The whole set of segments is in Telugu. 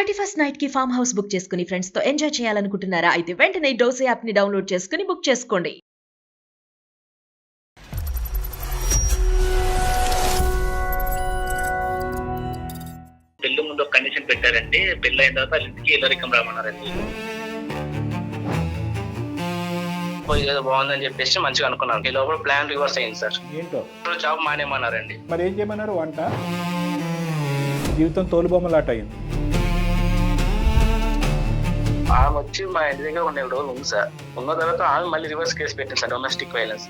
31st నైట్ కి ఫామ్ హౌస్ బుక్ చేసుకుని ఫ్రెండ్స్ తో ఎంజాయ్ చేయాలనుకుంటున్నారా? అయితే వెంటనే డోసే యాప్ ని డౌన్లోడ్ చేసుకుని బుక్ చేసుకోండి. పెళ్లి ముందు ఒక కండిషన్ పెట్టారండి. పెళ్లి అయిన తర్వాత వాళ్ళ ఇంటికి ఇల్లరికం రామన్నారండి. ఏదో బాగుందని చెప్పేసి మంచిగా అనుకున్నాను. ఈ లోపల ప్లాన్ రివర్స్ అయింది సార్. ఏంటో జాబ్ మానేమన్నారండి. మరి ఏం చేయమన్నారు? వంట జీవితం తోలుబొమ్మలాట అయింది. ఆమె వచ్చి మా ఇంటి దగ్గర 1 రోజులు ఉంది సార్. ఉన్న తర్వాత ఆమె మళ్ళీ రివర్స్ కేసు పెట్టింది సార్, డొమెస్టిక్ వైలెన్స్.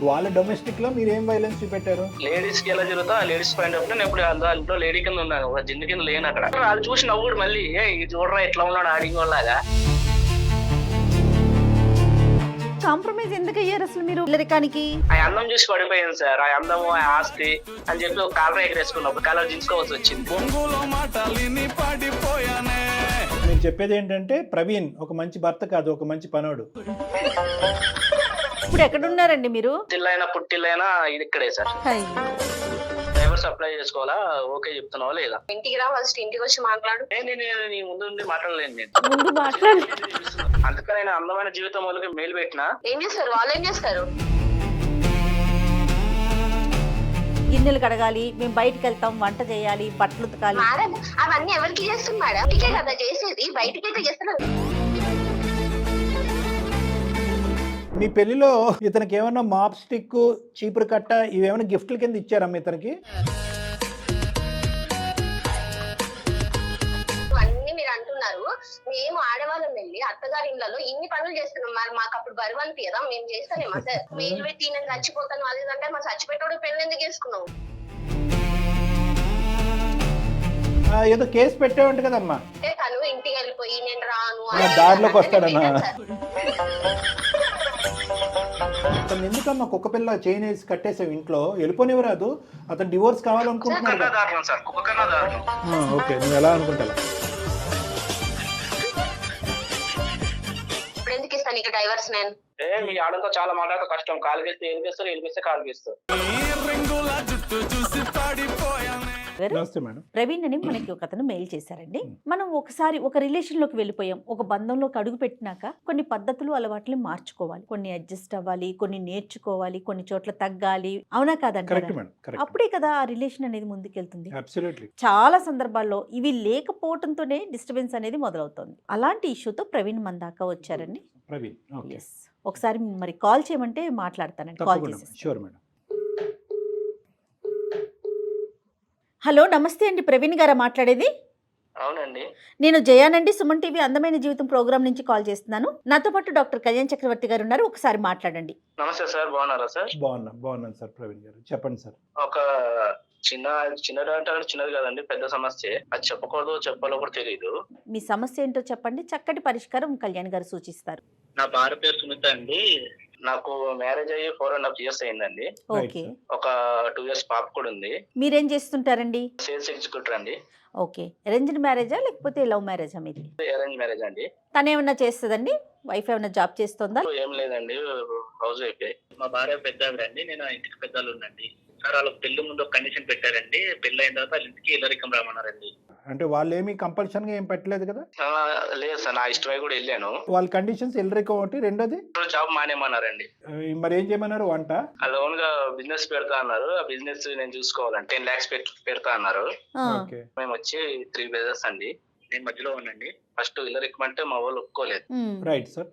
వాళ్ళ డొమెస్టిక్ లో మీరు ఏం వైలెన్స్ చూపెట్టారు? లేడీస్ కి ఎలా జరుగుతా ఆ లేడీస్ పాయింట్ ఆఫ్ నేను ఎప్పుడు ఇంట్లో లేడీ కింద ఉన్నాను, ఒక జింది కింద లేను అక్కడ. అది చూసి నవ్వుడు మళ్ళీ ఇది చూడరా ఎట్లా ఉన్నాడు ఆడింగ్ లాగా. కాంప్రమైజ్ ఎందుకు అయ్యారు అసలు మీరు ఇల్లరికానికి? ఆ అందం చూసి పడిపోయింది సార్. ఆ అందము ఆ ఆస్తి అని చెప్పి ఒక కాలర్ ఎగరేసుకున్నాం, ఒక కాలర్ దించుకోవాల్సి వచ్చింది. మీరు చెప్పేది ఏంటంటే ప్రవీణ్ ఒక మంచి భర్త కాదు, ఒక మంచి పనోడు. ఇప్పుడు ఎక్కడున్నారండి మీరు? పుట్టిల్లైనా పుట్టిల్లైనా ఇది ఇక్కడే సార్. డ్రైవర్స్ అప్లై చేసుకోవాలా? ఓకే చెప్తున్నావా లేదా? ఇంటికి రా, ఫస్ట్ ఇంటికి వచ్చి మాట్లాడు. నేను నీ ముందు నుండి మాట్లాడలేను నేను. ముందు మాట్లాడు. అందుకని నేను అందమైన జీవితం వాళ్ళకి మెయిల్ పెట్టినా. ఏం చేస్తారు వాళ్ళు? ఏం చేస్తారు? గిన్నెలు కడగాలి, మేము బయటకు వెళ్తాం, వంట చేయాలి, బట్టలు ఉతకాలి. మేడం అవన్నీ ఎవరికి చేస్తుంది మేడం? ఇంటికే కదా చేసేది, బయటికి అయితే చేస్తున్నారు. మీ పెళ్లిలో ఇతనికి ఏమన్నా మాప్ స్టిక్, చీపురు కట్ట ఇవేమైనా గిఫ్ట్ల కింద ఇచ్చారమ్మా ఇతనికి? అన్ని మీరు అంటున్నారు. మేము ఆడవాళ్ళం వెళ్ళి అత్తగారి ఇళ్లలో ఇన్ని పనులు చేస్తున్నాం. మరి మాకు అప్పుడు బరువు అనిపించదా? మేము చేస్తానేమా సార్? మెయిల్ పెట్టి నేను చచ్చిపోతాను అది అంటే మా చచ్చిపెట్టోడు పెళ్లి ఎందుకు చేసుకున్నావు? ఏదో కేసు పెట్టావంట కదమ్మా. అంటే తను ఇంటికి వెళ్ళిపోయి నేను రాను దారిలోకి వస్తాడన్నా. అతను ఎందుకమ్మా కుక్క పిల్ల చైన్ వేసి కట్టేసావు ఇంట్లో? వెళ్ళిపోనివ్వరాదు, అతను డివోర్స్ కావాలనుకుంటున్నాడు. ఓకే, నువ్వు ఎలా అనుకుంటావు? ఇప్పుడు ఎందుకు ఇస్తాను ఇక డైవర్స్? నేను మీ ఆడంతో చాలా మాట్లాడతా కష్టం. కాలు గెలిస్తే ఏలిపిస్తారు, ఏలిపిస్తే కాలు గెలుస్తారు. నమస్తే మేడం. ప్రవీణ్ అని మనకి ఒక అతను మెయిల్ చేశారండి. మనం ఒకసారి ఒక రిలేషన్ లోకి వెళ్ళిపోయాం, ఒక బంధంలోకి అడుగు పెట్టినాక కొన్ని పద్ధతులు అలవాట్లు మార్చుకోవాలి, కొన్ని అడ్జస్ట్ అవ్వాలి, కొన్ని నేర్చుకోవాలి, కొన్ని చోట్ల తగ్గాలి. అవునా కాదండి? అప్పుడే కదా ఆ రిలేషన్ అనేది ముందుకెళ్తుంది. చాలా సందర్భాల్లో ఇవి లేకపోవడంతోనే డిస్టర్బెన్స్ అనేది మొదలవుతుంది. అలాంటి ఇష్యూతో ప్రవీణ్ మన దాకా వచ్చారండి. ఒకసారి మరి కాల్ చేయమంటే మాట్లాడతానండి. కాల్ చేసి హలో నమస్తే అండి, ప్రవీణ్ గారా మాట్లాడేది? అవునండి, నేను జయానండి, సుమన్ టీవీ అందమైన జీవితం ప్రోగ్రామ్ నుంచి కాల్ చేస్తున్నాను. నాతో పాటు డాక్టర్ కళ్యాణ్ చక్రవర్తి గారు ఉన్నారు, ఒకసారి మాట్లాడండి. నమస్తే సార్, బాగున్నారా సార్? బాగున్నాను సార్. ప్రవీణ్ గారు చెప్పండి సార్. ఒక చిన్నది అంటే చిన్నది కాదండి, పెద్ద సమస్య. అది చెప్పకూడదు, చెప్పాలో కూడా తెలియదు. మీ సమస్య ఏంటో చెప్పండి, చక్కటి పరిష్కారం కళ్యాణ్ గారు సూచిస్తారు. నా భార్య పేరు సునీత అండి. నాకు మ్యారేజ్ అయ్యి 4.5 years అయిందండి. ఓకే. ఒక 2 years పాప కూడా ఉంది. మీరేం చేస్తుంటారండి? సేల్స్ ఎగ్జిక్యూటివ్ అండి. ఓకే. అరేంజ్డ్ మ్యారేజా లేకపోతే లవ్ మ్యారేజా మీది? అరేంజ్ మ్యారేజ్ అండి. తను ఏమన్నా చేస్తుందండి? వైఫ్ ఏమన్నా జాబ్ చేస్తుందా? ఏం లేదండి, హౌస్ వైఫ్. మా భార్య పెద్ద అండి, నేను ఇంటికి పెద్దలు ఉండండి సార్. వాళ్ళకి పెళ్లి ముందు ఒక కండిషన్ పెట్టారండి. పెళ్లి అయిన తర్వాత వాళ్ళ ఇంటికి ఇల్లరికం రామన్నారండి. అంటే వాళ్ళు ఏమి కంపల్షన్ గా ఏం పెట్టలేదు కదా? లేదు సార్, నా ఇష్టమై కూడా వెళ్ళాను. వాళ్ళ కండిషన్స్ ఇల్లరికం ఒకటి, రెండోది జాబ్ మానేమన్నారండి. మరి ఏం చేయమన్నారు? వంట లోన్ గా బిజినెస్ పెడతా అన్నారు. ఆ బిజినెస్ నేను చూసుకోవాలంటే 10 lakhs పెడతా అన్నారు. మేము వచ్చి 3 brothers అండి, నేను మధ్యలో ఉన్నాండి. ఫస్ట్ ఇల్లరికం అంటే మా వాళ్ళు ఒప్పుకోలేదు. Right sir.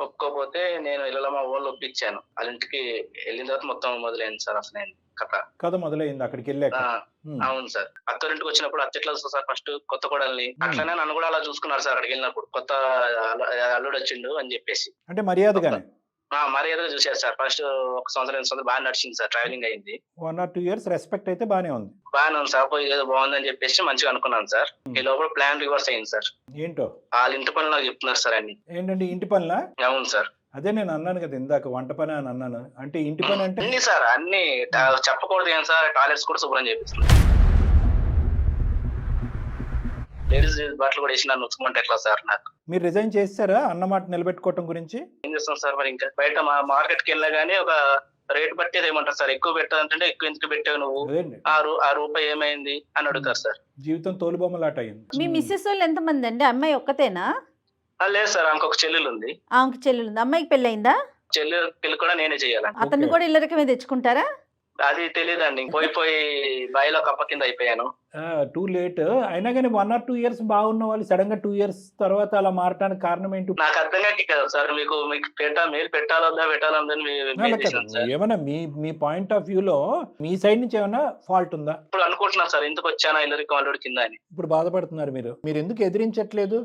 ఒప్పుకోపోతే నేను ఇళ్ళలో మా వాళ్ళు ఒప్పించాను. వాళ్ళ ఇంటికి వెళ్ళిన తర్వాత మొత్తం మొదలైంది సార్. అసలు కథ మొదలైంది అక్కడికి వెళ్ళాక. అవును సార్. అత్తోరింటికి వచ్చినప్పుడు అత్త ఎట్లా చూస్తారు ఫస్ట్ కొత్త కోడల్ని, అట్లనే నన్ను కూడా అలా చూసుకున్నారు సార్. అక్కడికి వెళ్ళినప్పుడు కొత్త అల్లుడు వచ్చిండు అని చెప్పేసి అంటే మర్యాదగానే మర్యాదగా చూసారు సార్. ఫస్ట్ 1 సంవత్సరం బాగా నడిచింది సార్, ట్రావెలింగ్ అయింది. 1 or 2 years రెస్పెక్ట్ అయితే బానే ఉంది సార్. ఏదో బాగుందని చెప్పేసి మంచిగా అనుకున్నాను సార్. ఈ లోపల ప్లాన్ రివర్స్ అయింది సార్. ఏంటో వాళ్ళ ఇంటి పనులు నాకు చెప్తున్నారు సార్ అన్ని. ఏంటండి ఇంటి పనులా? అవును సార్. అదే నేను అన్నాను కదా ఇందాక, వంట పని అని అన్నాను. అంటే ఇంటి పని అంటే అన్ని సార్, అన్ని చెప్పకూడదు ఏం సార్. టాయిలెట్స్ కూడా శుభ్రం చేపిస్తున్నారు. లేడీస్ బట్టలు కూడా వేసి నన్ను ఉంచుకుంటే ఎట్లా సార్? నాకు మీరు రిజైన్ చేస్తారా అన్నమాట నిలబెట్టుకోవటం గురించి? ఏం చేస్తాం సార్ మరి? ఇంకా బయట మార్కెట్కి వెళ్ళా గానీ ఒక రేట్ బట్టి ఏమంటారు సార్, ఎక్కువ పెట్టాలంటే ఎక్కువ ఎందుకు పెట్టావు నువ్వు, అదేండి ఆ రూపాయి ఏమైంది అని అడుగుతారు సార్. జీవితం తోలుబొమ్మలాట అయింది. మీ మిస్సెస్ వాళ్ళు ఎంతమంది అండి? అమ్మాయి ఒక్కతేనా? లేదు సార్, ఆమెకు ఒక చెల్లెలు ఉంది. ఆమెకి చెల్లెలు ఉంది. అమ్మాయికి పెళ్ళయిందా? చెల్లి పెళ్లి కూడా నేనే చేయాలి. అతను కూడా ఇల్లరికమే తెచ్చుకుంటారా? అది తెలియదండి, పోయి బాయిలో కప్ప కింద అయిపోయాను. టూ లేట్ అయినా కానీ 1 or 2 years బాగున్న వాళ్ళు సడన్ గా 2 years తర్వాత అలా మారటానికి కారణం ఏంటి? నాకు అర్థం కాక కదా సార్, మీకు మీరు పెట్టాలొద్దా ఏమన్నా మీ పాయింట్ ఆఫ్ వ్యూ లో మీ సైడ్ నుంచి ఏమైనా ఫాల్ట్ ఉందా? ఇప్పుడు అనుకుంటున్నాను సార్, ఎందుకు వచ్చానా ఇల్లరికి వాళ్ళు కింద అని. ఇప్పుడు బాధపడుతున్నారు మీరు ఎందుకు ఎదిరించట్లేదు?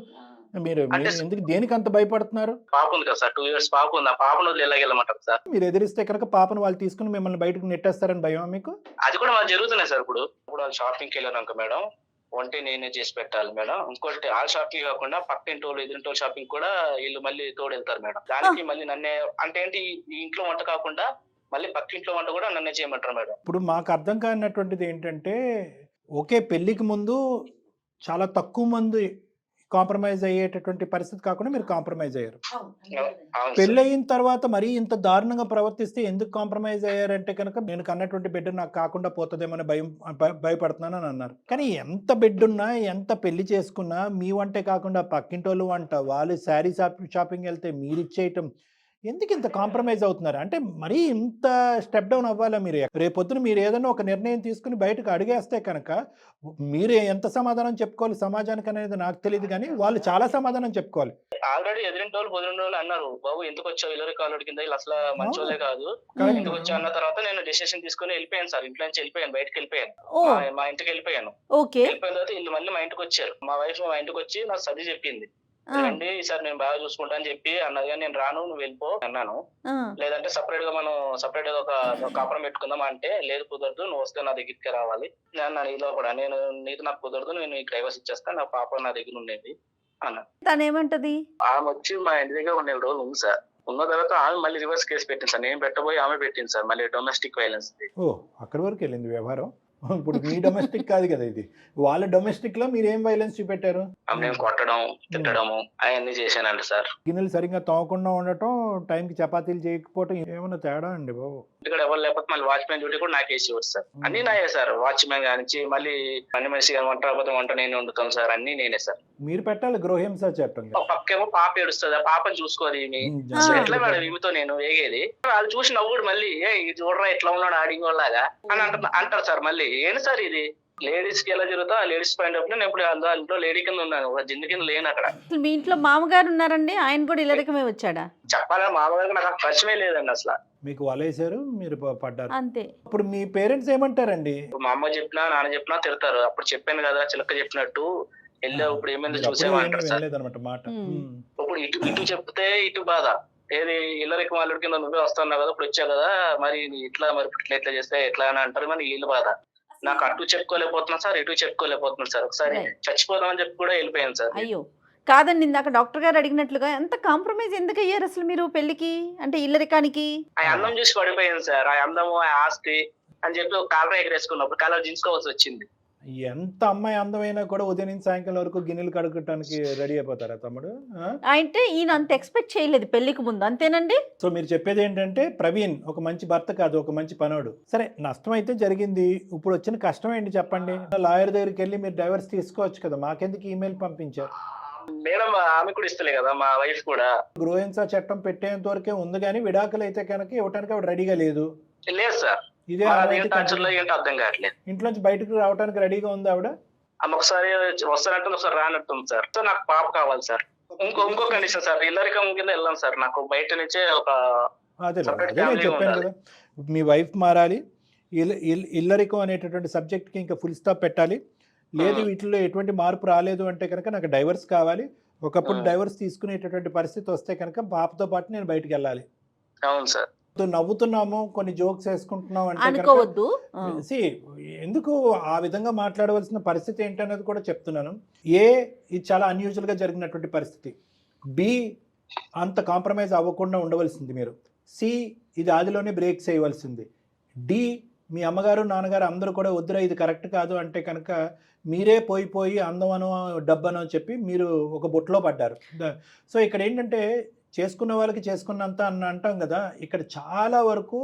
మీరు ఎందుకు దేనికి అంత భయపడుతున్నారు? పాప ఉంది కదా సార్, 2 years పాప ఉంది. ఆ పాపను ఎలాగెళ్ళమంటారు సార్? మీరు ఎదిరిస్తే కనుక పాపను వాళ్ళు తీసుకుని మిమ్మల్ని బయటకు నెట్టేస్తారని భయం మీకు? అది కూడా మాకు జరుగుతున్నాయి సార్. ఇప్పుడు వాళ్ళు షాపింగ్కి వెళ్ళారు మేడం, వంటే నేనే చేసి పెట్టాలి మేడం. ఇంకోటి ఆ షాపింగ్ కాకుండా పక్కింటి వాళ్ళు ఎదురింటి వాళ్ళు షాపింగ్ కూడా వీళ్ళు మళ్ళీ తోడు వెళ్తారు మేడం. దానికి మళ్ళీ నన్నే అంటే ఏంటి, ఈ ఇంట్లో వంట కాకుండా మళ్ళీ పక్కింట్లో వంట కూడా నన్నే చేయమంటారు మేడం. ఇప్పుడు మాకు అర్థం కానటువంటిది ఏంటంటే, ఓకే పెళ్లికి ముందు చాలా తక్కువ మంది కాంప్రమైజ్ అయ్యేటటువంటి పరిస్థితి కాకుండా మీరు కాంప్రమైజ్ అయ్యారు. పెళ్ళి అయిన తర్వాత మరీ ఇంత దారుణంగా ప్రవర్తిస్తే ఎందుకు కాంప్రమైజ్ అయ్యారంటే కనుక నేను కన్నటువంటి బిడ్డ నాకు కాకుండా పోతుందేమని భయపడుతున్నాను అని అన్నారు. కానీ ఎంత బిడ్డ ఉన్నా ఎంత పెళ్లి చేసుకున్నా మీ వంటే కాకుండా పక్కింటోళ్ళు వంట, వాళ్ళు శారీ షాపింగ్ వెళ్తే మీరు ఇచ్చేయటం, ఎందుకు ఇంత కాంప్రమైజ్ అవుతున్నారు? అంటే మరీ ఇంత స్టెప్ డౌన్ అవ్వాలా మీరు? రేపొద్దున మీరు ఏదైనా ఒక నిర్ణయం తీసుకుని బయటకు అడిగేస్తే కనుక మీరు ఎంత సమాధానం చెప్పుకోవాలి సమాజానికి అనేది నాకు తెలియదు, కానీ వాళ్ళు చాలా సమాధానం చెప్పుకోవాలి. ఆల్రెడీ ఎదిరింటి వాళ్ళు పొదిరింటి వాళ్ళు అన్నారు, బాబు ఎందుకు వచ్చావు ఇల్లరి కాలుడి కింద, ఇలా అసలు మంచోళ్ళే కాదు, ఎందుకు వచ్చావు అన్న తర్వాత నేను డిసిషన్ తీసుకుని వెళ్ళిపోయాను సార్. ఇంట్లో నుంచి వెళ్ళిపోయాను, బయటకు వెళ్ళిపోయాను, మా ఇంటికి వెళ్ళిపోయాను. వెళ్ళిపోయిన తర్వాత వీళ్ళు మళ్ళీ మా ఇంటికి వచ్చారు. మా వైఫ్ మా ఇంటికి వచ్చి నాకు సర్ది చెప్పింది, రండి ఈసారి నేను బాగా చూసుకుంటా అని చెప్పి అన్నది. కానీ నేను రాను, నువ్వు వెళ్ళిపో అన్నాను. లేదంటే సపరేట్ గా సపరేట్ గా ఒక కాపురం పెట్టుకుందాం అంటే, లేదు కుదరదు, నువ్వు వస్తే నా దగ్గరికి రావాలి అన్నాను. ఇలా కూడా నేను నీకు నాకు కుదరదు, నేను నీకు డైవర్స్ ఇచ్చేస్తాను, నా పాప నా దగ్గర ఉండేది అన్నాను. తనేమంటది? ఆమె వచ్చి మా ఇంటి దగ్గర 1 రోజులు ఉంది సార్. ఉన్న తర్వాత ఆమె మళ్ళీ రివర్స్ కేసు పెట్టింది సార్. నేను పెట్టబోయి ఆమె పెట్టింది సార్, మళ్ళీ డొమెస్టిక్ వైలెన్స్. అక్కడి వరకు వెళ్ళింది వ్యవహారం. ఇప్పుడు మీ డొమెస్టిక్ కాదు కదా ఇది, వాళ్ళ డొమెస్టిక్ లో మీరు ఏం వైలెన్స్ చూపెట్టారు? నేను కొట్టడం, తిట్టడము అవన్నీ చేశానండి సార్. గిన్నెలు సరిగ్గా తోమకుండా ఉండటం, టైంకి చపాతీలు చేయకపోవటం, ఏమన్నా తేడా అండి బాబు? ఇక్కడ ఎవరు లేకపోతే మళ్ళీ వాచ్మెన్ డ్యూటీ కూడా నాకు వేసి సార్. అన్ని నాయే సార్, వాచ్మెన్ కానించి మళ్ళీ పని మనిషి వంట రాకపోతే వంట నేను వండుతాను సార్, అన్ని నేనే సార్. మీరు పెట్టాలి గృహహింస చట్టం. పక్కేమో పాప ఏడుస్తుంది, ఆ పాపని చూసుకోవాలి. ఎట్లా మేడం ఈమెతో నేను వేగేది? వాళ్ళు చూసి నవ్వుడు మళ్ళీ, ఇది చూడరా ఎట్లా ఉన్నాడు ఆడింగ్ లాగా అని అంటారు సార్. మళ్ళీ ఏంటి సార్ ఇది, లేడీస్ కి ఎలా జరుగుతా లేడీస్ పాయింట్ ఆఫ్ నేను ఇప్పుడు ఇంట్లో లేడీ కింద ఉన్నాను, జింది కింద లేను అక్కడ. మీ ఇంట్లో మామగారు ఉన్నారండి, ఆయన కూడా ఇల్లరికమే వచ్చాడా? చెప్పాలని మామగారికి నాకు పరిచయమే లేదండి అసలు. మీకు వలేశారు, మీరు పడ్డారు అంతే. ఇప్పుడు మీ పేరెంట్స్ ఏమంటారండి? మా అమ్మ చెప్పినా నాన్న చెప్పినా తిడతారు. అప్పుడు చెప్పాను కదా చిలక చెప్పినట్టు, వెళ్ళావు ఇప్పుడు ఏమైంది చూసేమంటారు సార్. ఇప్పుడు ఇటు చెప్తే ఇటు బాధ, ఏది ఇల్లరికి వాళ్ళ కింద నువ్వే వస్తున్నావు కదా, ఇప్పుడు వచ్చావు కదా, మరి ఇట్లా మరి ఇట్లా చేస్తే ఎట్లా అని అంటారు. మరి వీళ్ళు బాధ. నాకు అటు చెప్పుకోలేకపోతున్నా సార్, ఇటు చెప్పుకోలేకపోతున్నాను సార్. ఒకసారి చచ్చిపోదామని చెప్పి కూడా వెళ్ళిపోయాను సార్. అయ్యో కాదండి, ఇందాక డాక్టర్ గారు అడిగినట్లుగా ఎంత కాంప్రమైజ్ ఎందుకు అయ్యారు అసలు మీరు పెళ్లికి, అంటే ఇల్లరికానికి? ఆ అందం చూసి పడిపోయాను సార్. ఆ అందము, ఆ ఆస్తి అని చెప్పి ఒక కాలర్ ఎగరేసుకున్నప్పుడు కాలర్ జీన్సుకోవాల్సి వచ్చింది. ఎంత అమ్మాయి అందమైనా కూడా ఉదయం నుంచి సాయంకాలం వరకు గిన్నెలు కడుక్కోవడానికి రెడీ అయిపోతారా తమ్ముడు? అంటే ఈయన అంత ఎక్స్పెక్ట్ చేయలేదు పెళ్లికి ముందు, అంతేనండి? సో మీరు చెప్పేది ఏంటంటే ప్రవీణ్ ఒక మంచి భర్త కాదు, ఒక మంచి పనోడు. సరే నష్టం అయితే జరిగింది, ఇప్పుడు వచ్చిన కష్టం ఏంటి చెప్పండి? లాయర్ దగ్గరికి వెళ్ళి మీరు డైవర్స్ తీసుకోవచ్చు కదా, మాకెందుకు ఈమెయిల్ పంపించారు? మేడం ఆమె కూడా ఇస్తలే కదా, మా వైఫ్ కూడా. గృహహింస చట్టం పెట్టేంత వరకే ఉంది, కానీ విడాకులు అయితే కనుక ఇవ్వడానికి ఆవిడ రెడీగా లేదు. లేదు సార్, ఇదే అర్థం కావట్లేదు. ఇంట్లోంచి బయటకు రావడానికి రెడీగా ఉంది ఆవిడ. ఒకసారి వస్తానంటుంది, ఒకసారి రానట్టుంది సార్. సో నాకు పాప కావాలి సార్. ఇంకో కండిషన్ సార్, ఇల్లరికం కింద వెళ్ళాం సార్. నాకు బయట నుంచే ఒక అదే నేను చెప్పాను కదా, మీ వైఫ్ మారాలి, ఇల్లరికం అనేటటువంటి సబ్జెక్ట్కి ఇంకా ఫుల్ స్టాప్ పెట్టాలి. లేదు వీటిలో ఎటువంటి మార్పు రాలేదు అంటే కనుక నాకు డైవర్స్ కావాలి. ఒకప్పుడు డైవర్స్ తీసుకునేటటువంటి పరిస్థితి వస్తే కనుక పాపతో పాటు నేను బయటకు వెళ్ళాలి. అవును సార్. నవ్వుతున్నాము, కొన్ని జోక్స్ వేసుకుంటున్నాం అంటే అనుకోవద్దు. ఎందుకు ఆ విధంగా మాట్లాడవలసిన పరిస్థితి ఏంటనేది కూడా చెప్తున్నాను. ఇది చాలా అన్యూజువల్ గా జరిగినటువంటి పరిస్థితి. బి, అంత కాంప్రమైజ్ అవ్వకుండా ఉండవలసింది మీరు. సి, ఇది ఆదిలోనే బ్రేక్ చేయవలసింది. డి, మీ అమ్మగారు నాన్నగారు అందరూ కూడా వద్దురా ఇది కరెక్ట్ కాదు అంటే కనుక మీరే పోయి అందమనో డబ్బనో చెప్పి మీరు ఒక బొట్లో పడ్డారు. సో ఇక్కడ ఏంటంటే చేసుకున్న వాళ్ళకి చేసుకున్నంత అని అంటాం కదా, ఇక్కడ చాలా వరకు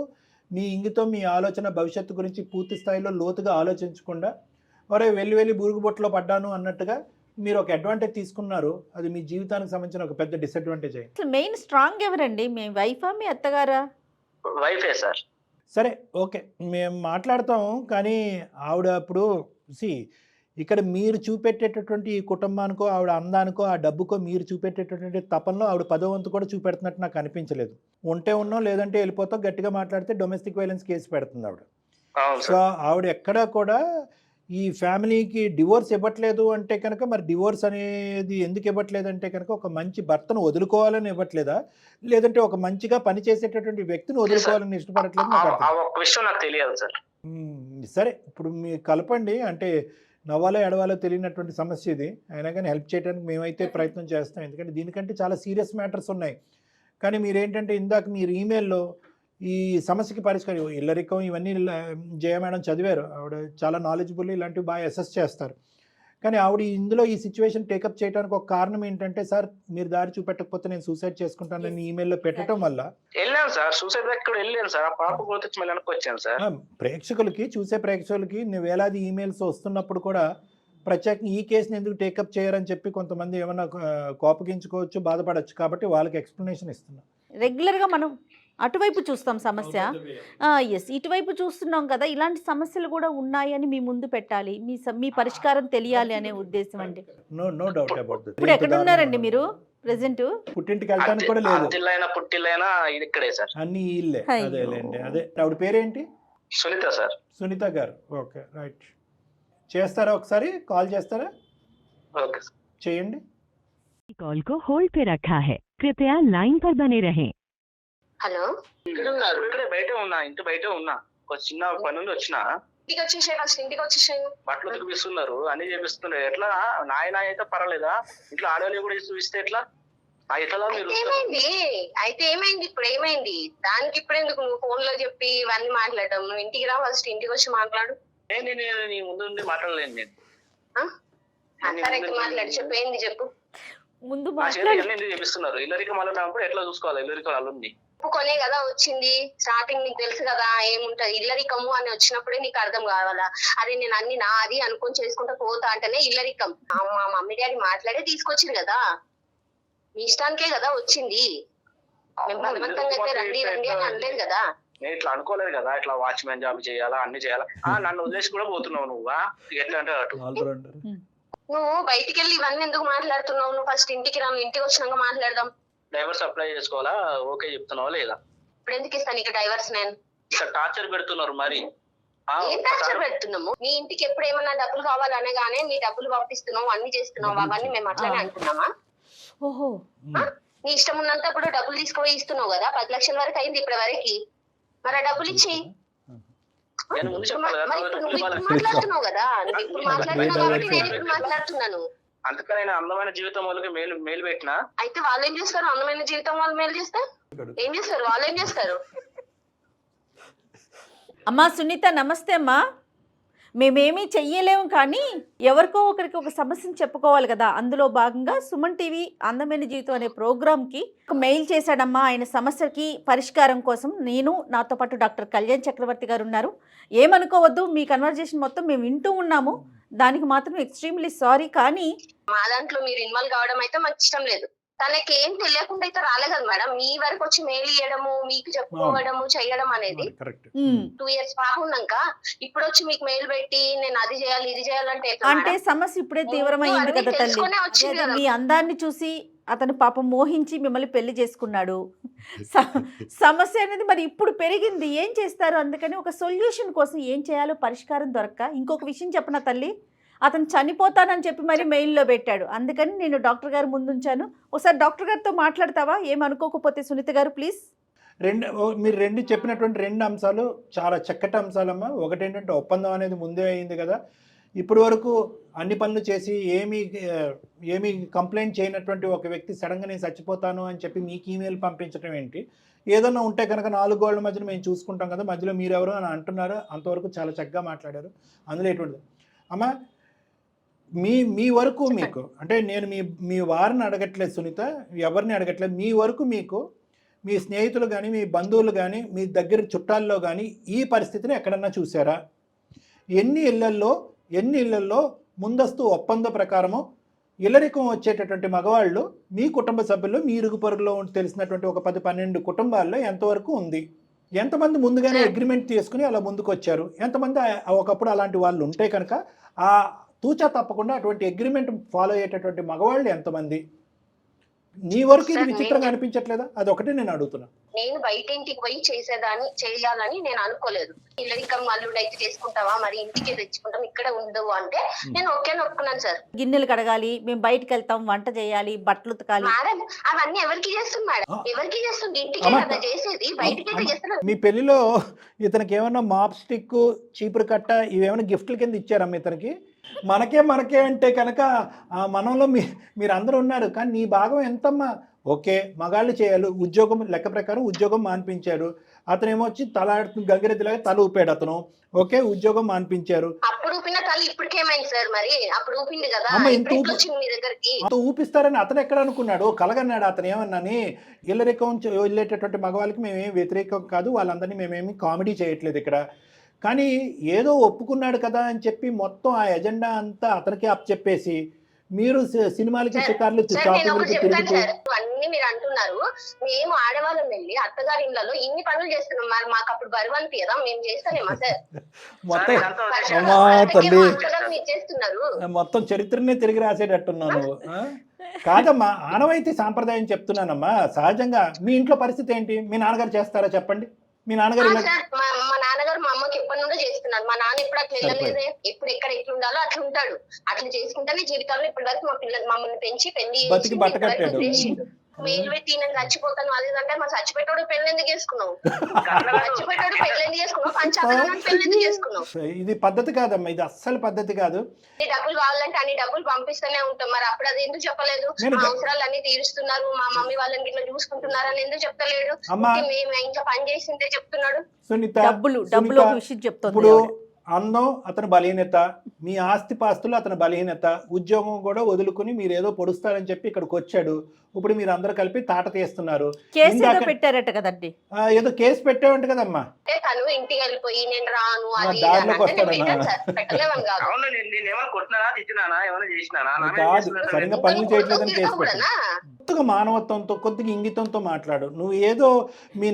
మీ ఇంగితో మీ ఆలోచన భవిష్యత్తు గురించి పూర్తి స్థాయిలో లోతుగా ఆలోచించకుండా ఒరే వెళ్ళి బురుగుబొట్టులో పడ్డాను అన్నట్టుగా మీరు ఒక అడ్వాంటేజ్ తీసుకున్నారు. అది మీ జీవితానికి సంబంధించిన ఒక పెద్ద డిసడ్వాంటేజ్ అయింది. అసలు మెయిన్ స్ట్రాంగ్ ఎవరండి, మీ వైఫా మీ అత్తగారా? వైఫే సార్. సరే ఓకే, మేము మాట్లాడతాము. కానీ ఆవిడ ఇప్పుడు ఇక్కడ మీరు చూపెట్టేటటువంటి ఈ కుటుంబానికో ఆవిడ అందానికో ఆ డబ్బుకో మీరు చూపెట్టేటటువంటి తపనలో ఆవిడ 10వ వంతు కూడా చూపెడుతున్నట్టు నాకు అనిపించలేదు. ఉంటే ఉన్నాం, లేదంటే వెళ్ళిపోతాం, గట్టిగా మాట్లాడితే డొమెస్టిక్ వైలెన్స్ కేసు పెడుతుంది ఆవిడ. సో ఆవిడ ఎక్కడా కూడా ఈ ఫ్యామిలీకి డివోర్స్ ఇవ్వట్లేదు అంటే కనుక, మరి డివోర్స్ అనేది ఎందుకు ఇవ్వట్లేదు అంటే కనుక ఒక మంచి భర్తను వదులుకోవాలని ఇవ్వట్లేదా, లేదంటే ఒక మంచిగా పనిచేసేటటువంటి వ్యక్తిని వదులుకోవాలని ఇష్టపడట్లేదు? నాకు తెలియదు సార్. సరే ఇప్పుడు మీరు కలపండి, అంటే నవ్వాలో ఎడవాలో తెలియనటువంటి సమస్య ఇది. అయినా కానీ హెల్ప్ చేయడానికి మేమైతే ప్రయత్నం చేస్తాం, ఎందుకంటే దీనికంటే చాలా సీరియస్ మ్యాటర్స్ ఉన్నాయి. కానీ మీరేంటంటే ఇందాక మీరు ఈమెయిల్లో ఈ సమస్యకి పరిష్కారం ఇల్లరికం ఇవన్నీ జయ మేడం చదివారు, ఆవిడ చాలా నాలెడ్జబుల్, ఇలాంటివి బాగా అసెస్ చేస్తారు. కానీ ఆవిడ ఇందులో ఈ సిచ్యువేషన్ టేకప్ చేయడానికి ఒక కారణం ఏంటంటే, సార్ మీరు దారి చూపెట్టకపోతే నేను సూసైడ్ చేసుకుంటానని ఈమెయిల్లో పెట్టడం వల్ల వెళ్ళాను సార్. సూసైడ్ ఎక్కడ వెళ్ళాను సార్, ఆ పాప గురించి మళ్ళీ వెనక్కి వచ్చాను సార్. ప్రేక్షకులకి చూసే ప్రేక్షకులకి వేలాది ఈమెయిల్స్ వస్తున్నప్పుడు కూడా ప్రత్యేకంగా ఈ కేసుని ఎందుకు టేకప్ చేయరని చెప్పి కొంతమంది ఏమన్నా కోపగించుకోవచ్చు, బాధపడచ్చు. కాబట్టి వాళ్ళకి ఎక్స్ప్లెనేషన్ ఇస్తున్నాం. రెగ్యులర్గా మనం అటువైపు చూస్తాం సమస్య, ఎస్ ఇటువైపు చూస్తున్నాం కదా, ఇలాంటి సమస్యలు కూడా ఉన్నాయని మీ ముందు పెట్టాలి, మీ పరిష్కారం తెలియాలి అనే ఉద్దేశం అండి. No doubt about this. ఇప్పుడు ఎక్కడ ఉన్నారండి మీరు ప్రెసెంట్? పుట్టింటికి వెళ్ళడానికి కూడా లేదు, పుట్టిల్లైనా ఇక్కడే సార్, అన్ని ఇల్లే. అదేలేండి. అదే ఆవిడ పేరేంటి? సునీత సార్. సునీత గారు. Okay right. చేస్తారా, ఒకసారి కాల్ చేస్తారా? ఓకే చేయండి. कॉल को होल्ड पे रखा है, कृपया लाइन पर बने रहें। హలో, ఇక్కడే బయట ఉన్నా, ఇంటి బయట ఉన్నా. ఒక చిన్న పని ఉంది వచ్చిన. ఇంటికి వచ్చేసాను, అసలు ఇంటికి వచ్చేసాను. బట్టలు చూపిస్తున్నారు, అన్ని చేపిస్తున్నారు. ఎట్లా నాయన అయితే పర్వాలేదా, ఇంట్లో ఆడవాళ్ళు కూడా చూపిస్తే ఎట్లా? ఎట్లా మీరు అయితే ఏమైంది ఇప్పుడు? ఏమైంది దానికి? ఇప్పుడు ఎందుకు నువ్వు ఫోన్ లో చెప్పి ఇవన్నీ మాట్లాడడం? నువ్వు ఇంటికి రా, ఫస్ట్ ఇంటికి వచ్చి మాట్లాడు. నేను నీ ముందు మాట్లాడలేను. నేను మాట్లాడు, చెప్పు, ఏంది చెప్పు. ముందు చేపిస్తున్నారు. ఇల్లరికం అన్నప్పుడు ఎట్లా చూసుకోవాలి? ఇల్లరికం అల్లుంది కొనే కదా వచ్చింది. స్టార్టింగ్ నీకు తెలుసు కదా ఏముంటది. ఇల్లరికము అని వచ్చినప్పుడే నీకు అర్థం కావాలా? అరే నేను అన్ని నాది అనుకొని చేసుకుంటా పోతా అంటేనే ఇల్లరికం. మా మమ్మీ డాడీ మాట్లాడే తీసుకొచ్చింది కదా, మీ ఇష్టానికే కదా వచ్చింది. మేము బలవంతంగా అయితే రండి రండి అని అనలేదు కదా. నేను ఇట్లా అనుకోలేదు కదా, ఇట్లా వాచ్మెన్ జాబ్ చేయాలా, అన్ని చేయాలా. నన్ను వదిలేసి కూడా పోతున్నావు నువ్వు. ఎట్లా అంటే నువ్వు బయటికి వెళ్ళి ఇవన్నీ ఎందుకు మాట్లాడుతున్నావు? నువ్వు ఫస్ట్ ఇంటికి రా, ఇంటికి వచ్చినాక మాట్లాడదాం. డైవర్స్ అప్లై చేసుకోవాలా, ఓకే చెప్తున్నావా లేదా? ఇప్పుడు ఎందుకు ఇస్తాను నీకు డైవర్స్? నేను టార్చర్ పెడుతున్నారు. మరి ఏం టార్చర్ పెడుతున్నాము? మీ ఇంటికి ఎప్పుడు ఏమన్నా డబ్బులు కావాలనగానే మీ డబ్బులు పంపిస్తున్నావు, అన్ని చేస్తున్నావు. అవన్నీ మేము అట్లానే అనుకున్నామా? ఓహో, నీ ఇష్టం ఉన్నంత ఇప్పుడు డబ్బులు తీసుకుపోయి ఇస్తున్నావు కదా. 10 లక్షల వరకు అయింది ఇప్పటి వరకు. మరి ఆ డబ్బులు ఇచ్చి మాట్లాడుతున్నావు కదా. నువ్వు ఇప్పుడు మాట్లాడుతున్నావు కాబట్టి నేను ఇప్పుడు మాట్లాడుతున్నాను. అందుకని నేను అందమైన జీవితం వాళ్ళకి మేలు పెట్టినా. అయితే వాళ్ళు ఏం చేస్తారు? అందమైన జీవితం వాళ్ళు మేలు చేస్తే ఏం చేస్తారు? వాళ్ళు ఏం చేస్తారు? అమ్మా సునీత నమస్తే అమ్మా. మేమేమీ చెయ్యలేము, కానీ ఎవరికో ఒకరికి ఒక సమస్యను చెప్పుకోవాలి కదా. అందులో భాగంగా సుమన్ టీవీ అందమైన జీవితం అనే ప్రోగ్రామ్కి ఒక మెయిల్ చేశాడమ్మా. ఆయన సమస్యకి పరిష్కారం కోసం నాతో పాటు డాక్టర్ కళ్యాణ్ చక్రవర్తి గారు ఉన్నారు. ఏమనుకోవద్దు, మీ కన్వర్జేషన్ మొత్తం మేము వింటూ ఉన్నాము. దానికి మాత్రం ఎక్స్ట్రీమ్లీ సారీ. కానీ మా దాంట్లో మీరు ఇన్వాల్వ్ కావడం అయితే మాకు ఇష్టం లేదు. తనకి ఏం తెలియకుండా అయితే రాలే కదా మేడం. మీ వరకు వచ్చి మెయిల్ ఇవ్వడము, మీకు చెప్పుకోవడము, చేయడం అనేది 2 years పాప ఉన్నాక ఇప్పుడు వచ్చి మీకు మెయిల్ పెట్టి నేను అది చేయాలి ఇది చేయాలంటే అంటే సమస్య ఇప్పుడే తీవ్రమైంది కదా తల్లి. మీ అందాన్ని చూసి అతను పాపం మోహించి మిమ్మల్ని పెళ్లి చేసుకున్నాడు. సమస్య అనేది మరి ఇప్పుడు పెరిగింది, ఏం చేస్తారు? అందుకని ఒక సొల్యూషన్ కోసం ఏం చేయాలో పరిష్కారం దొరక్క, ఇంకొక విషయం చెప్పనా తల్లి, అతను చనిపోతానని చెప్పి మరి మెయిల్లో పెట్టాడు. అందుకని నేను డాక్టర్ గారు ముందుంచాను. ఒకసారి డాక్టర్ గారితో మాట్లాడతావా? ఏమనుకోకపోతే సునీత గారు ప్లీజ్. మీరు చెప్పినటువంటి 2 అంశాలు చాలా చక్కటి అంశాలమ్మా. ఒకటి ఏంటంటే ఒప్పందం అనేది ముందే అయింది కదా. ఇప్పటి వరకు అన్ని పనులు చేసి ఏమీ కంప్లైంట్ చేయనటువంటి ఒక వ్యక్తి సడన్గా నేను చచ్చిపోతాను అని చెప్పి మీకు ఈమెయిల్ పంపించడం ఏంటి? ఏదన్నా ఉంటే కనుక 4 గోళ్ల మధ్యన మేము చూసుకుంటాం కదా, మధ్యలో మీరెవరు అని అంటున్నారు. అంతవరకు చాలా చక్కగా మాట్లాడారు. అందులో ఎటువంటిది అమ్మా, మీ వరకు మీకు అంటే నేను మీ వారిని అడగట్లేదు సునీత, ఎవరిని అడగట్లేదు. మీ వరకు మీకు మీ స్నేహితులు కానీ మీ బంధువులు కానీ మీ దగ్గర చుట్టాల్లో కానీ ఈ పరిస్థితిని ఎక్కడన్నా చూసారా? ఎన్ని ఇళ్లల్లో ముందస్తు ఒప్పంద ప్రకారము ఇల్లరికం వచ్చేటటువంటి మగవాళ్ళు మీ కుటుంబ సభ్యులు మీ ఇరుగు పొరుగులో తెలిసినటువంటి ఒక 10-12 కుటుంబాల్లో ఎంతవరకు ఉంది? ఎంతమంది ముందుగానే అగ్రిమెంట్ తీసుకుని అలా ముందుకు వచ్చారు? ఎంతమంది ఒకప్పుడు అలాంటి వాళ్ళు ఉంటే కనుక ఆ తూచా తప్పకుండా అటువంటి అగ్రిమెంట్ ఫాలో అయ్యేటటువంటి మగవాళ్ళు ఎంతమంది? నీ వరకు ఇది విచిత్రంగా అనిపించట్లేదా? అదొకటి నేను అడుగుతున్నా. నేను బయట ఇంటికి పోయి చేయాలని నేను అనుకోలేదు. ఇల్లరికం అల్లుడు అయితే చేసుకుంటావా, మరి ఇంటికి తెచ్చుకుంటాం, ఇక్కడ ఉండవు అంటే నేను ఒప్పుకున్నాను సార్. గిన్నెలు కడగాలి, మేము బయటకు వెళ్తాం, వంట చేయాలి, బట్టలు ఉతకాలి. మేడం అవన్నీ ఎవరికి చేస్తుంది మేడం? ఎవరికి చేస్తుంది? ఇంటికి కదా చేసేది, బయటకి అయితే చేస్తున్నారు. మీ పెళ్లిలో ఇతనికి ఏమన్నా మాప్ స్టిక్, చీపురు కట్ట ఇవేమైనా గిఫ్ట్ల కింద ఇచ్చారమ్మా ఇతనికి? మనకే అంటే కనుక మనంలో మీరు అందరూ ఉన్నారు, కానీ నీ భాగం ఎంతమ్మా? ఓకే, మగాళ్ళు చేయాలి, ఉద్యోగం లెక్క ప్రకారం ఉద్యోగం మాన్పించారు. అతనేమో వచ్చి గంగిరెద్దులాగా తల ఊపాడు అతను. ఓకే, ఉద్యోగం మాన్పించారు. అప్పుడు ఊపిన తల ఇప్పటికేమైంది సార్? మరి అప్పుడు ఊపింది కదా, వచ్చింది మీ దగ్గరికి. ఊపిస్తారని అతను ఎక్కడ అనుకున్నాడు? కలగన్నాడు అతను ఏమన్నాని? ఇల్లరికం వెళ్ళేటటువంటి మగవాళ్ళకి మేమేం వ్యతిరేకం కాదు, వాళ్ళందరినీ మేమేమి కామెడీ చేయట్లేదు ఇక్కడ. కానీ ఏదో ఒప్పుకున్నాడు కదా అని చెప్పి మొత్తం ఆ ఎజెండా అంతా అతనికి చెప్పేసి మీరు సినిమాలకి షికార్లు అన్ని మీరు అంటున్నారు. మేము ఆడవాళ్ళం వెళ్ళి అత్తగారి ఇళ్లలో ఇన్ని పనులు చేస్తున్నాం, మరి మాకు అప్పుడు బరువంతి కదా, మేము చేస్తానేమా సార్? మొత్తం చరిత్రనే తిరిగి రాసేటట్టున్నాను. కాదమ్మా, ఆనవాయితీ సాంప్రదాయం చెప్తున్నానమ్మా. సహజంగా మీ ఇంట్లో పరిస్థితి ఏంటి? మీ నాన్నగారు చేస్తారా చెప్పండి? మీ నాన్నగారు మా నాన్నగారు మా అమ్మకి ఎప్పటి నుండో చేస్తున్నారు. మా నాన్న ఇప్పుడు అట్లా వెళ్ళలేదే. ఎప్పుడు ఎక్కడ ఎట్లా ఉండాలో అట్లా ఉంటాడు. అట్లా చేసుకుంటేనే జీవితంలో ఇప్పటి వరకు మా పిల్లలు మమ్మల్ని పెంచి పెళ్లి మేలు తిన చచ్చిపోతాను అది అంటే మా చచ్చిపెట్టాడు పెళ్లి ఎందుకు చేసుకున్నావు? చచ్చిపెట్టాడు పెళ్లి ఎందుకు చేసుకున్నావు? పంచాయతీ పెళ్లి ఎందుకు చేసుకున్నావు? ఇది పద్ధతి కాదమ్మా, ఇది అస్సలు పద్ధతి కాదు. డబ్బులు కావాలంటే అన్ని డబ్బులు పంపిస్తూనే ఉంటాం, మరి అప్పుడు అది ఎందుకు చెప్పలేదు? మా అవసరాలు అన్ని తీరుస్తున్నారు, మా మమ్మీ వాళ్ళని ఇట్లా చూసుకుంటున్నారు అని ఎందుకు చెప్తలేడు? మేము ఇంకా పని చేసిందే చెప్తున్నాడు. డబ్బులు విషయం చెప్తుంది. అందం అతని బలహీనత, మీ ఆస్తి పాస్తులు అతని బలహీనత, ఉద్యోగం కూడా వదులుకుని మీరు ఏదో పొడుస్తారని చెప్పి ఇక్కడికి వచ్చాడు. ఇప్పుడు మీరు అందరూ కలిపి తాట తీస్తున్నారు. పెట్టారట కదండి, ఏదో కేసు పెట్టావంట కదమ్మా. తను ఇంటికి వెళ్ళిపోయి నేను రాను దారిలోకి వస్తాడన్నా కాదు, సరిగ్గా పనులు చేయట్లేదని కేసు పెట్టాను. కొద్దిగా మానవత్వంతో, కొద్దిగా ఇంగితంతో మాట్లాడు. నువ్వు ఏదో మీ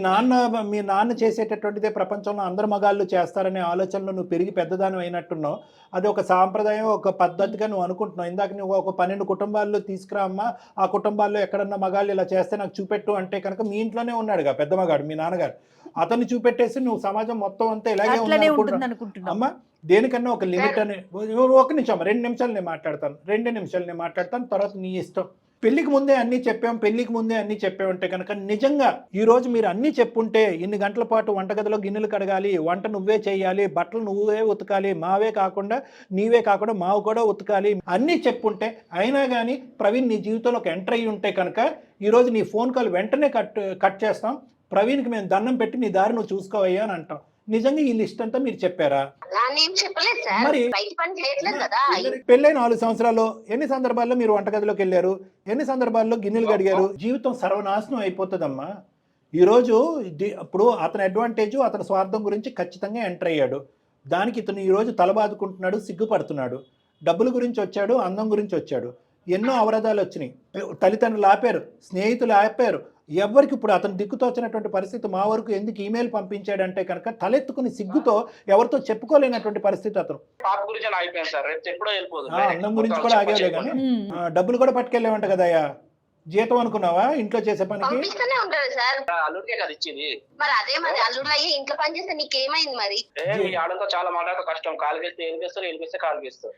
నాన్న చేసేటటువంటిదే ప్రపంచంలో అందరు మగాళ్ళు చేస్తారనే ఆలోచనలో నువ్వు పెరిగి పెద్దదానం అయినట్టున్నావు. అది ఒక సాంప్రదాయం, ఒక పద్ధతిగా నువ్వు అనుకుంటున్నావు. ఇందాక నువ్వు ఒక 12 కుటుంబాల్లో తీసుకురా అమ్మా, ఆ కుటుంబాల్లో ఎక్కడన్నా మగాళ్ళు ఇలా చేస్తే నాకు చూపెట్టు అంటే కనుక మీ ఇంట్లోనే ఉన్నాడుగా పెద్ద మగాడు మీ నాన్నగారు. అతన్ని చూపెట్టేసి నువ్వు సమాజం మొత్తం అంతా ఇలాగే ఉంది అమ్మా. దేనికన్నా ఒక లిమిట్ అని. ఒక నిమిషం, 2 నిమిషాలు నేను మాట్లాడతాను, 2 నిమిషాలు నేను మాట్లాడతాను, తర్వాత నీ ఇష్టం. పెళ్లికి ముందే అన్నీ చెప్పామంటే కనుక నిజంగా ఈరోజు మీరు అన్నీ చెప్పుంటే ఇన్ని గంటల పాటు వంటగదిలో గిన్నెలు కడగాలి, వంట నువ్వే చేయాలి, బట్టలు నువ్వే ఉతకాలి, నీవే కాకుండా మావు కూడా ఉతకాలి అన్నీ చెప్పుంటే, అయినా కానీ ప్రవీణ్ నీ జీవితంలోకి ఎంటర్ అయ్యి ఉంటే కనుక ఈరోజు నీ ఫోన్ కాల్ వెంటనే కట్ చేస్తాం, ప్రవీణ్కి మేము దండం పెట్టి నీ దారి నువ్వు చూసుకోవయ్యా అని అంటాం. నిజంగా ఈ లిస్ట్ అంతా మీరు చెప్పారా? మరి పెళ్ళై 4 సంవత్సరాలు ఎన్ని సందర్భాల్లో మీరు వంటగదిలోకి వెళ్ళారు? ఎన్ని సందర్భాల్లో గిన్నెలు కడిగారు? జీవితం సర్వనాశనం అయిపోతుందమ్మా. ఈరోజు ఇప్పుడు అతని అడ్వాంటేజ్, అతని స్వార్థం గురించి ఖచ్చితంగా ఎంటర్ అయ్యాడు. దానికి ఇతను ఈరోజు తలబాదుకుంటున్నాడు, సిగ్గుపడుతున్నాడు. డబ్బుల గురించి వచ్చాడు, అందం గురించి వచ్చాడు, ఎన్నో అవరోధాలు వచ్చినాయి. తల్లిదండ్రులు ఆపారు, స్నేహితులు ఆపారు, ఎవరికి ఇప్పుడు అతను దిక్కుతోచినటువంటి పరిస్థితి. మా వరకు ఎందుకు ఈమెయిల్ పంపించాడంటే కనుక తలెత్తుకుని సిగ్గుతో ఎవరితో చెప్పుకోలేనటువంటి పరిస్థితి అతను. అన్నం గురించి కూడా ఆగేలే కానీ డబ్బులు కూడా పట్టుకెళ్ళేవంట కదయ్యా. జీతం అనుకున్నావా ఇంట్లో చేసే పనికి?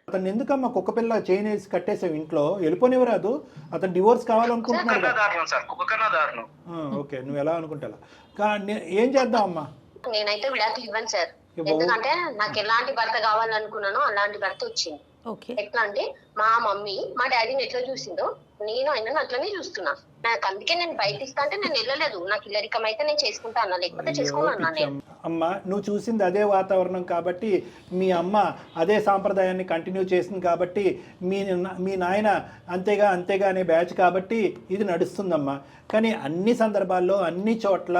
అతను ఎందుకమ్మా కుక్క పిల్ల చైన్ వేసి కట్టేసావు ఇంట్లో? వెళ్ళిపోనివ్వరాదు, అతను డివోర్స్ కావాలనుకుంటున్నాడు. ఓకే, నువ్వు ఎలా అనుకుంటా ఏం చేద్దాం అమ్మా? నేనైతే విడాకులు ఇవ్వను సార్, ఎందుకంటే నాకు ఎలాంటి భర్త కావాలనుకున్నానో అలాంటి భర్త వచ్చింది. ఎట్లా అంటే మా మమ్మీ మా డాడీని ఎట్లా చూసిందో నేను ఆయనను అట్లనే చూస్తున్నా. నాకు అందుకే నేను బయట ఇస్తా అంటే నేను వెళ్ళలేదు. నాకు ఇల్లరికం అయితే నేను చేసుకుంటా అన్నా, లేకపోతే చేసుకోను నేను. అమ్మ నువ్వు చూసింది అదే వాతావరణం కాబట్టి, మీ అమ్మ అదే సాంప్రదాయాన్ని కంటిన్యూ చేసింది కాబట్టి, మీ నాయన అంతేగా అనే బ్యాచ్ కాబట్టి ఇది నడుస్తుందమ్మా. కానీ అన్ని సందర్భాల్లో అన్ని చోట్ల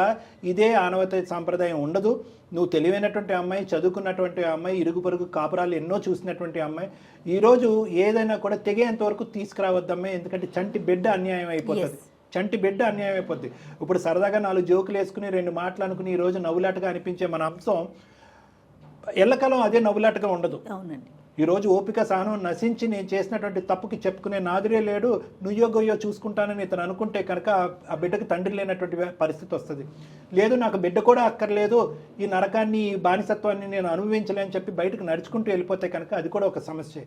ఇదే ఆనవాయితీ సాంప్రదాయం ఉండదు. నువ్వు తెలివైనటువంటి అమ్మాయి, చదువుకున్నటువంటి అమ్మాయి, ఇరుగు పొరుగు కాపురాలు ఎన్నో చూసినటువంటి అమ్మాయి, ఈరోజు ఏదైనా కూడా తెగేంత వరకు తీసుకురావద్దమ్మాయి. ఎందుకంటే చంటి బిడ్డ అన్యాయం అయిపోతుంది, చంటి బిడ్డ అన్యాయం అయిపోద్ది. ఇప్పుడు సరదాగా 4 జోకులు వేసుకుని 2 మాటలు అనుకుని ఈరోజు నవ్వులాటగా అనిపించే మన అంశం ఎల్లకాలం అదే నవ్వులాటగా ఉండదు. అవునండి. ఈరోజు ఓపిక సహనం నశించి నేను చేసినటువంటి తప్పుకి చెప్పుకునే నాదురే లేడు, నుయ్యో గొయ్యో చూసుకుంటానని ఇతను అనుకుంటే కనుక ఆ బిడ్డకి తండ్రి లేనటువంటి పరిస్థితి వస్తుంది. లేదు నాకు బిడ్డ కూడా అక్కర్లేదు, ఈ నరకాన్ని ఈ బానిసత్వాన్ని నేను అనుభవించలేని చెప్పి బయటకు నడుచుకుంటూ వెళ్ళిపోతే కనుక అది కూడా ఒక సమస్య.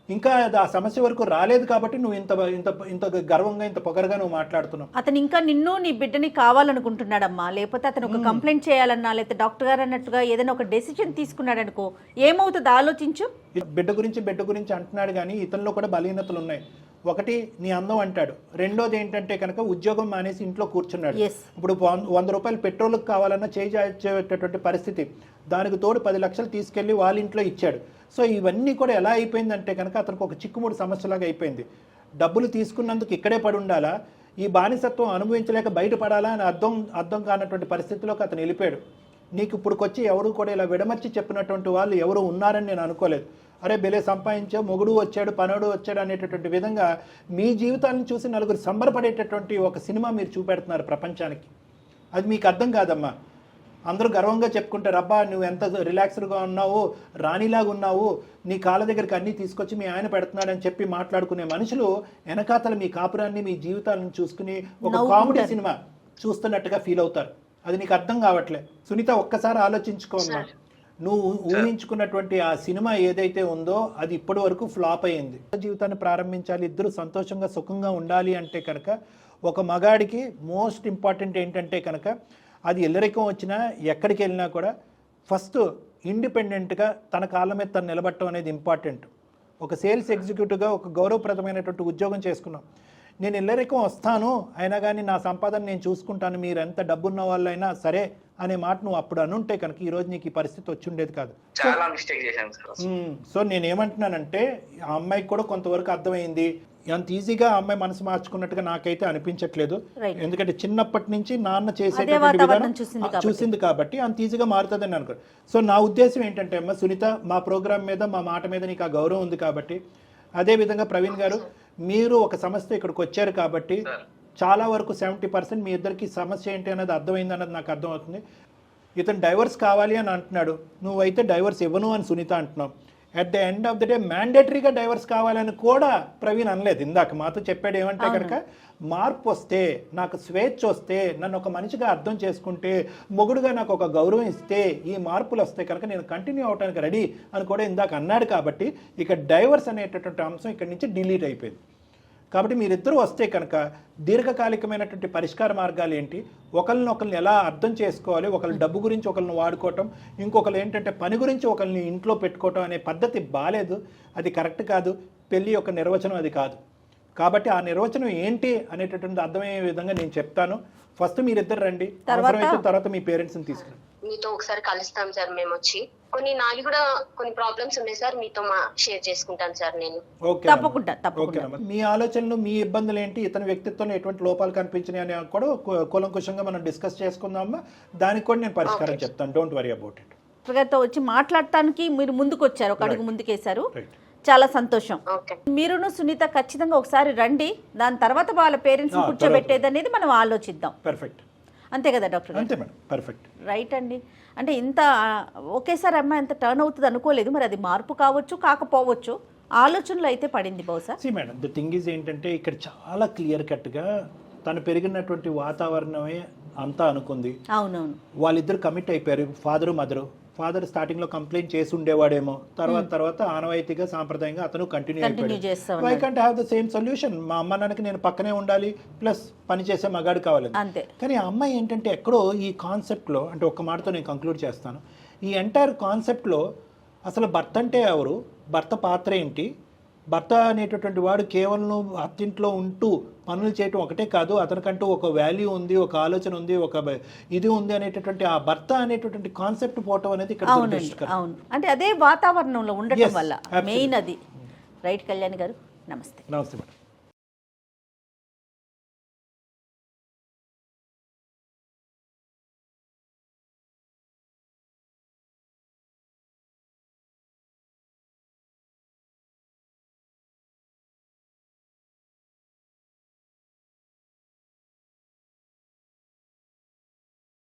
ఇంకా ఆ సమస్య వరకు రాలేదు కాబట్టి నువ్వు ఇంత గర్వంగా ఇంత పొగరగా నువ్వు మాట్లాడుతున్నావు. అతను ఇంకా నిన్ను నీ బిడ్డని కావాలనుకుంటున్నాడమ్మా. లేకపోతే అతను ఒక కంప్లైంట్ చేయాలన్నా, లేకపోతే డాక్టర్ గారు అన్నట్టుగా ఏదైనా ఒక డెసిషన్ తీసుకున్నాడు అనుకో, ఏమవుతుంది ఆలోచించు. బిడ్డ గురించి అంటున్నాడు కానీ ఇతనిలో కూడా బలహీనతలు ఉన్నాయి. ఒకటి నీ అందం అంటాడు, రెండోది ఏంటంటే కనుక ఉద్యోగం మానేసి ఇంట్లో కూర్చున్నాడు. ఇప్పుడు 100 రూపాయలు పెట్రోల్కి కావాలన్నా చేసేటటువంటి పరిస్థితి, దానికి తోడు 10 లక్షలు తీసుకెళ్లి వాళ్ళ ఇంట్లో ఇచ్చాడు. సో ఇవన్నీ కూడా ఎలా అయిపోయిందంటే కనుక అతనికి ఒక చిక్కుముడి సమస్యలాగా అయిపోయింది. డబ్బులు తీసుకున్నందుకు ఇక్కడే పడి ఉండాలా, ఈ బానిసత్వం అనుభవించలేక బయటపడాలా అని అర్థం కానటువంటి పరిస్థితిలోకి అతను వెళ్ళిపోయాడు. నీకు ఇప్పుడుకొచ్చి ఎవరు కూడా ఇలా విడమర్చి చెప్పినటువంటి వాళ్ళు ఎవరు ఉన్నారని నేను అనుకోలేదు. అరే బెలే సంపాదించా, మొగుడు వచ్చాడు, పనుడు వచ్చాడు అనేటటువంటి విధంగా మీ జీవితాలను చూసి నలుగురు సంబరపడేటటువంటి ఒక సినిమా మీరు చూపెడుతున్నారు ప్రపంచానికి. అది మీకు అర్థం కాదమ్మా. అందరూ గర్వంగా చెప్పుకుంటారు, అబ్బా నువ్వు ఎంత రిలాక్స్డ్గా ఉన్నావు, రాణిలాగా ఉన్నావు, నీ కాళ్ళ దగ్గరికి అన్నీ తీసుకొచ్చి మీ ఆయన పెడుతున్నాడని చెప్పి మాట్లాడుకునే మనుషులు వెనకాతల మీ కాపురాన్ని, మీ జీవితాలను చూసుకుని ఒక కామెడీ సినిమా చూస్తున్నట్టుగా ఫీల్ అవుతారు. అది నీకు అర్థం కావట్లే. సునీత ఒక్కసారి ఆలోచించుకోమ్మా. నువ్వు ఊహించుకున్నటువంటి ఆ సినిమా ఏదైతే ఉందో అది ఇప్పటి వరకు ఫ్లాప్ అయ్యింది. జీవితాన్ని ప్రారంభించాలి, ఇద్దరు సంతోషంగా సుఖంగా ఉండాలి అంటే కనుక ఒక మగాడికి మోస్ట్ ఇంపార్టెంట్ ఏంటంటే కనుక అది ఎల్లరికం వచ్చినా ఎక్కడికి వెళ్ళినా కూడా ఫస్ట్ ఇండిపెండెంట్గా తన కాళ్ళ మీద తను నిలబడటం అనేది ఇంపార్టెంట్. ఒక సేల్స్ ఎగ్జిక్యూటివ్గా ఒక గౌరవప్రదమైనటువంటి ఉద్యోగం చేసుకున్నాం. నేను ఎల్లరికం వస్తాను అయినా కానీ నా సంపాదన నేను చూసుకుంటాను, మీరు ఎంత డబ్బున్న వాళ్ళైనా సరే అనే మాట నువ్వు అప్పుడు అనుంటే కనుక ఈ రోజు నీకు ఈ పరిస్థితి వచ్చి ఉండేది కాదు. సో నేనేమంటున్నానంటే ఆ అమ్మాయికి కూడా కొంతవరకు అర్థమైంది. అంత ఈజీగా ఆ అమ్మాయి మనసు మార్చుకున్నట్టుగా నాకైతే అనిపించట్లేదు. ఎందుకంటే చిన్నప్పటి నుంచి నాన్న చేసేటటువంటి విధానం చూసింది కాబట్టి అంత ఈజీగా మారుతుందని అనుకో. సో నా ఉద్దేశం ఏంటంటే అమ్మ సునీత, మా ప్రోగ్రామ్ మీద మా మాట మీద నీకు ఆ గౌరవం ఉంది కాబట్టి, అదేవిధంగా ప్రవీణ్ గారు మీరు ఒక సమస్య ఇక్కడికి వచ్చారు కాబట్టి చాలా వరకు 70% మీ ఇద్దరికి సమస్య ఏంటి అనేది అర్థమైంది అన్నది నాకు అర్థమవుతుంది. ఇతను డైవర్స్ కావాలి అని అంటున్నాడు, నువ్వైతే డైవర్స్ ఇవ్వను అని సునీత అంటున్నావు. At the end of the day మ్యాండేటరీగా డైవర్స్ కావాలని కూడా ప్రవీణ్ అనలేదు. ఇందాక మాతో చెప్పాడు ఏమంటే కనుక మార్పు వస్తే, నాకు స్వేచ్ఛ వస్తే, నన్ను ఒక మనిషిగా అర్థం చేసుకుంటే, మొగుడుగా నాకు ఒక గౌరవం ఇస్తే, ఈ మార్పులు వస్తే కనుక నేను కంటిన్యూ అవడానికి రెడీ అని కూడా ఇందాక అన్నాడు. కాబట్టి ఇక డైవర్స్ అనేటటువంటి అంశం ఇక్కడి నుంచి డిలీట్ అయిపోయింది. కాబట్టి మీరిద్దరూ వస్తే కనుక దీర్ఘకాలికమైనటువంటి పరిష్కార మార్గాలు ఏంటి, ఒకరిని ఎలా అర్థం చేసుకోవాలి, ఒకరి డబ్బు గురించి ఒకరిని వాడుకోవటం, ఇంకొకరు ఏంటంటే పని గురించి ఒకరిని ఇంట్లో పెట్టుకోవటం అనే పద్ధతి బాలేదు, అది కరెక్ట్ కాదు. పెళ్లి యొక్క నిర్వచనం అది కాదు. కాబట్టి ఆ నిర్వచనం ఏంటి అనేటటువంటి అర్థమయ్యే విధంగా నేను చెప్తాను. ఫస్ట్ మీరిద్దరు రండి, తర్వాత మీ పేరెంట్స్ని తీసుకురండి. మీతో ఒకసారి కలుస్తాం సార్. మేము వచ్చి నాది కూడా కొన్ని ప్రాబ్లమ్స్ ఉన్నాయి సార్, మీతో షేర్ చేసుకుంటాను సార్ నేను. తప్పకుండా. మీ ఆలోచనలు, మీ ఇబ్బందులు ఏంటి, ఇతని వ్యక్తిత్వంలో ఎటువంటి లోపాలు కనిపించినాయి అని కూడా కూలంకుషంగా మనం డిస్కస్ చేసుకుందామా. దానికి కూడా నేను పరిష్కారం చెప్తాను. Don't worry about it. గారితో వచ్చి మాట్లాడటానికి మీరు ముందుకు వచ్చారు, ఒక అడుగు ముందుకేశారు, చాలా సంతోషం. మీరును సునీత ఖచ్చితంగా ఒకసారి రండి, దాని తర్వాత వాళ్ళ పేరెంట్స్ కూర్చోబెట్టేది అనేది మనం ఆలోచిద్దాం. పర్ఫెక్ట్. అంతే కదా డాక్టర్? అంతే మేడం, పర్ఫెక్ట్. రైట్ అండి. అంటే ఇంత ఒకేసారి అమ్మాయి ఎంత టర్న్ అవుతుంది అనుకోలేదు. మరి అది మార్పు కావచ్చు, కాకపోవచ్చు, ఆలోచనలు అయితే పడింది బహుశా. మేడం ద థింగ్ ఈజ్ ఏంటంటే ఇక్కడ చాలా క్లియర్ కట్గా తను పెరిగినటువంటి వాతావరణమే అంతా అనుకుంది. అవునవును. వాళ్ళిద్దరు కమిట్ అయిపోయారు, ఫాదరు మదరు. ఫాదర్ స్టార్టింగ్ లో కంప్లైంట్ చేసి ఉండేవాడేమో, తర్వాత ఆనవాయితీగా సాంప్రదాయంగా అతను కంటిన్యూ అయిపోయాడు. I can't have the same solution. మా అమ్మ నాన్నకి నేను పక్కనే ఉండాలి, ప్లస్ పని చేసే మగాడు కావాలి. కానీ ఆ అమ్మాయి ఏంటంటే ఎక్కడో ఈ కాన్సెప్ట్లో, అంటే ఒక్క మాటతో నేను కంక్లూడ్ చేస్తాను, ఈ ఎంటైర్ కాన్సెప్ట్లో అసలు భర్త అంటే ఎవరు, భర్త పాత్ర ఏంటి, భర్త అనేటటువంటి వాడు కేవలం అత్తింట్లో ఉంటూ పనులు చేయటం ఒకటే కాదు, అతనికంటూ ఒక వాల్యూ ఉంది, ఒక ఆలోచన ఉంది, ఒక ఇది ఉంది అనేటటువంటి ఆ భర్త అనేటటువంటి కాన్సెప్ట్ పోవటం అనేది ఇక్కడ అవునండి, దురదృష్టకరం. అవును. అంటే అదే వాతావరణంలో ఉండటం Yes, వల్ల absolutely. మెయిన్ అది. రైట్ కళ్యాణ్ గారు, నమస్తే. నమస్తే మేడం.